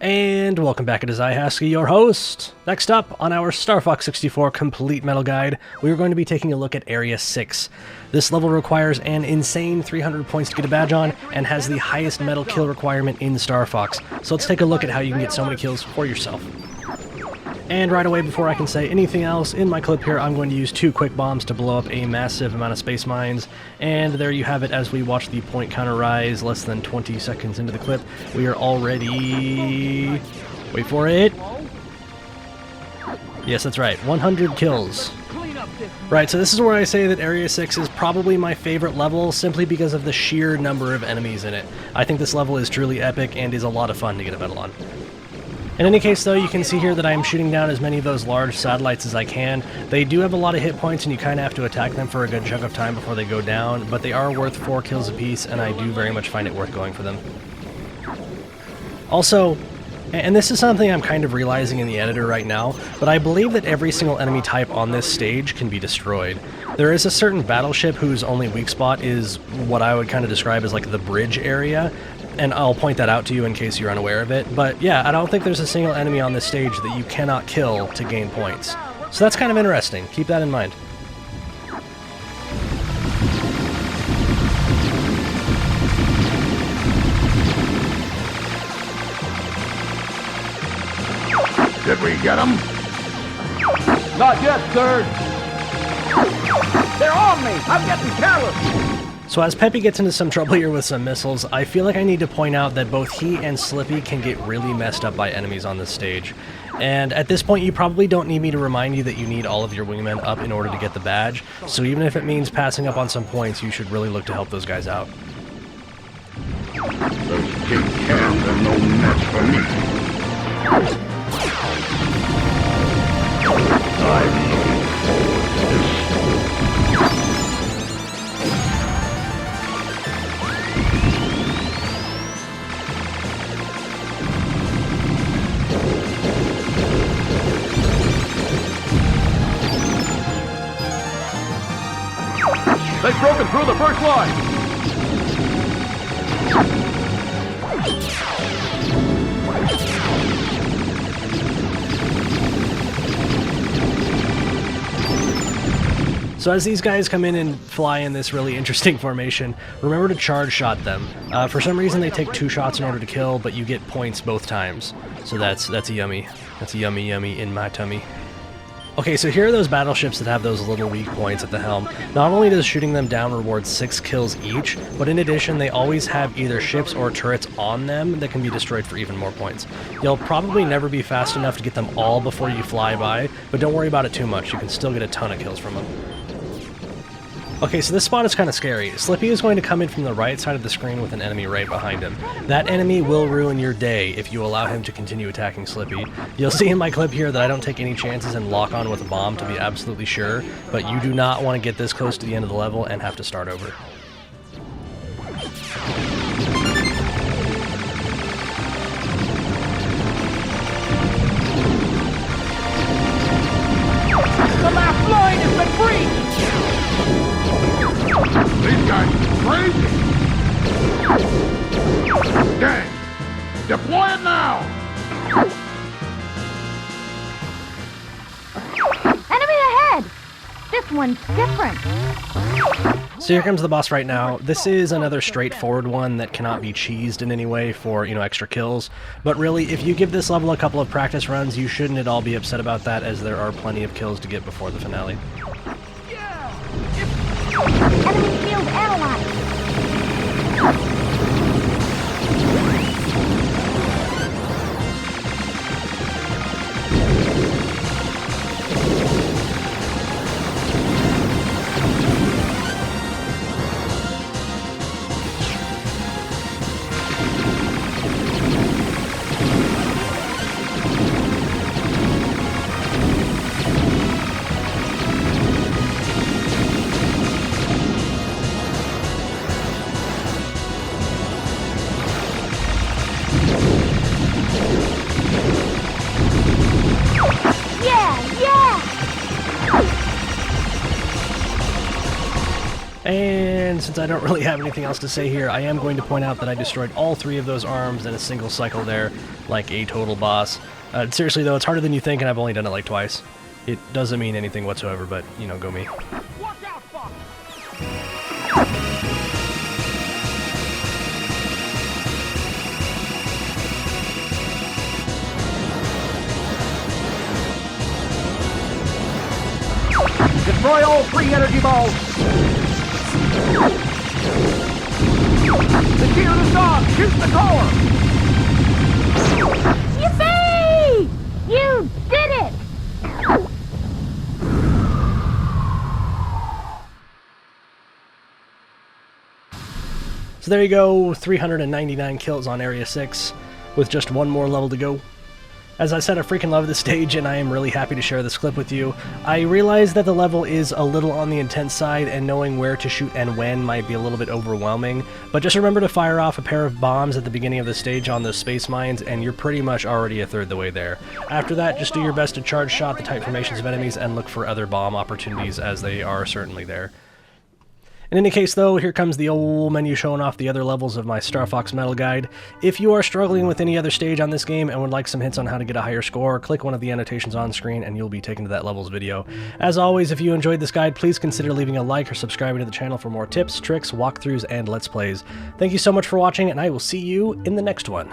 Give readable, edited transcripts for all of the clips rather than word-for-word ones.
And welcome back, it is I, Husky, your host. Next up on our Star Fox 64 Complete Metal Guide, we are going to be taking a look at Area 6. This level requires an insane 300 points to get a badge on, and has the highest metal kill requirement in Star Fox. So let's take a look at how you can get so many kills for yourself. And right away, before I can say anything else, in my clip here, I'm going to use 2 quick bombs to blow up a massive amount of space mines. And there you have it as we watch the point counter rise less than 20 seconds into the clip. We are already... wait for it. Yes, that's right, 100 kills. Right, so this is where I say that Area 6 is probably my favorite level, simply because of the sheer number of enemies in it. I think this level is truly epic and is a lot of fun to get a medal on. In any case, though, you can see here that I am shooting down as many of those large satellites as I can. They do have a lot of hit points, and you kind of have to attack them for a good chunk of time before they go down, but they are worth 4 kills apiece, and I do very much find it worth going for them. Also, and this is something I'm kind of realizing in the editor right now, but I believe that every single enemy type on this stage can be destroyed. There is a certain battleship whose only weak spot is what I would kind of describe as like the bridge area, and I'll point that out to you in case you're unaware of it. But yeah, I don't think there's a single enemy on this stage that you cannot kill to gain points. So that's kind of interesting. Keep that in mind. Did we get them? Not yet, sir. They're on me. I'm getting careless. So as Peppy gets into some trouble here with some missiles, I feel like I need to point out that both he and Slippy can get really messed up by enemies on this stage. And at this point, you probably don't need me to remind you that you need all of your wingmen up in order to get the badge, so even if it means passing up on some points, you should really look to help those guys out. Those big cans are no match for me. I'm looking forward to this. They've broken through the first line. So as these guys come in and fly in this really interesting formation, remember to charge shot them. For some reason they take 2 shots in order to kill, but you get points both times. So that's a yummy. That's a yummy in my tummy. Okay, so here are those battleships that have those little weak points at the helm. Not only does shooting them down reward 6 kills each, but in addition they always have either ships or turrets on them that can be destroyed for even more points. You'll probably never be fast enough to get them all before you fly by, but don't worry about it too much, you can still get a ton of kills from them. Okay, so this spot is kind of scary. Slippy is going to come in from the right side of the screen with an enemy right behind him. That enemy will ruin your day if you allow him to continue attacking Slippy. You'll see in my clip here that I don't take any chances and lock on with a bomb to be absolutely sure, but you do not want to get this close to the end of the level and have to start over. The last line has been breached. These guys are crazy! Dang! Deploy it now! Enemy ahead! This one's different. So here comes the boss right now. This is another straightforward one that cannot be cheesed in any way for, extra kills. But really, if you give this level a couple of practice runs, you shouldn't at all be upset about that, as there are plenty of kills to get before the finale. Enemy shield analyzed. And since I don't really have anything else to say here, I am going to point out that I destroyed all 3 of those arms in a single cycle there, like a total boss. Seriously though, it's harder than you think, and I've only done it like twice. It doesn't mean anything whatsoever, but, you know, go me. Watch out, Fox! Destroy all 3 energy balls! The shield is gone! Shoot the core! Yippee! You did it! So there you go, 399 kills on Area 6, with just 1 more level to go. As I said, I freaking love this stage, and I am really happy to share this clip with you. I realize that the level is a little on the intense side, and knowing where to shoot and when might be a little bit overwhelming, but just remember to fire off a pair of bombs at the beginning of the stage on those space mines, and you're pretty much already a third the way there. After that, just do your best to charge shot the tight formations of enemies and look for other bomb opportunities, as they are certainly there. In any case though, here comes the old menu showing off the other levels of my Star Fox Medal Guide. If you are struggling with any other stage on this game and would like some hints on how to get a higher score, click one of the annotations on screen and you'll be taken to that levels video. As always, if you enjoyed this guide, please consider leaving a like or subscribing to the channel for more tips, tricks, walkthroughs, and Let's Plays. Thank you so much for watching, and I will see you in the next one.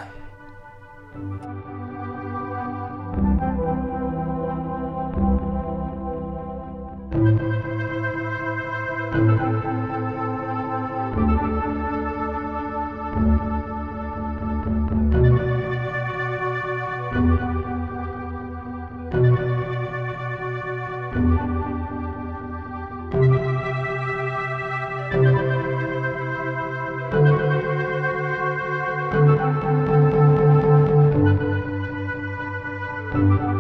Thank you.